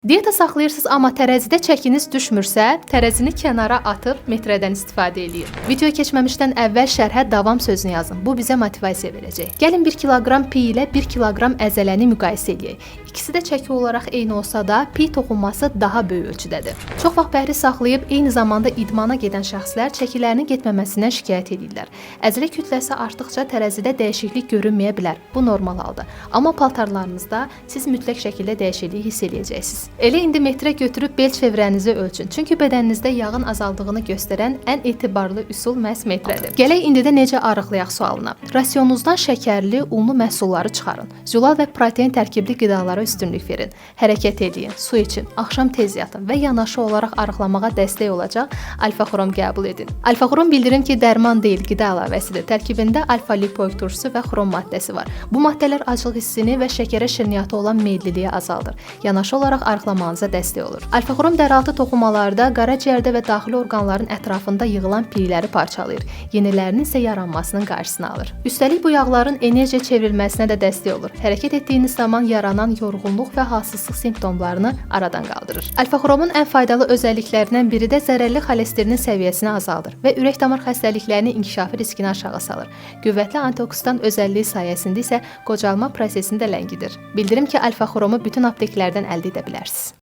Diyeta saxlayırsınız, amma tərəzidə çəkiniz düşmürsə, tərəzini kənara atıb metrədən istifadə eləyin. Videoya keçməmişdən əvvəl şərhə davam sözünü yazın. Bu bizə motivasiya verəcək. Gəlin 1 kiloqram piy ilə 1 kiloqram əzələni müqayisə edək. İkisi də çəki olaraq eyni olsa da, piy toxunması daha böyük ölçüdədir. Çox vaxt bəhri saxlayıb eyni zamanda idmana gedən şəxslər çəkilərinin getməməsindən şikayət edirlər. Əzələ kütləsi artdıqca tərəzidə dəyişiklik görünməyə bilər. Bu normal haldır. Amma paltarlarınızda siz mütləq şəkildə dəyişikliyi hiss edəcəksiniz. Elə indi metrə götürüb bel çevrənizi ölçün. Çünki bədəninizdə yağın azaldığını göstərən ən etibarlı üsul məhz metrədir. Gələk indi də necə arıqlayaq sualına. Rasionunuzdan şəkərli, unlu məhsulları çıxarın. Zülal və protein tərkibli qidalara üstünlük verin. Hərəkət edin, su için, axşam tez yatın və yanaşı olaraq arıqlamağa dəstək olacaq alfa-xrom qəbul edin. Alfa-xrom bildirim ki, dərman deyil, qida əlavəsidir. Tərkibində alfa-lipoik turşusu və xrom maddəsi var. Bu maddələr aclıq hissini və şəkərə şirniyyatı olan meylliliyi azaldır. Yanaşı olaraq arıqlamanıza dəstək olur. Alfa-xrom dəraltı toxumalarda, qaraciyərdə və daxili orqanların ətrafında yığılan piyləri parçalayır. Yenilərinin isə yaranmasının qarşısını alır. Üstəlik bu yağların enerjiyə çevrilməsinə də dəstək olur. Hərəkət etdiyiniz zaman yaranan yorğunluq və halsızlıq simptomlarını aradan qaldırır. Alfa-xromun ən faydalı özəlliklərindən biri də zərərli xolesterinin səviyyəsini azaldır və ürək-damar xəstəliklərinin inkişafı riskini aşağı salır. Qüvvətli antioksidan özəlliyi sayəsində isə qocalma prosesini də ləngidir. Bildirim ki, alfa-xromu bütün apteklərdən əldə edə bilərsiniz.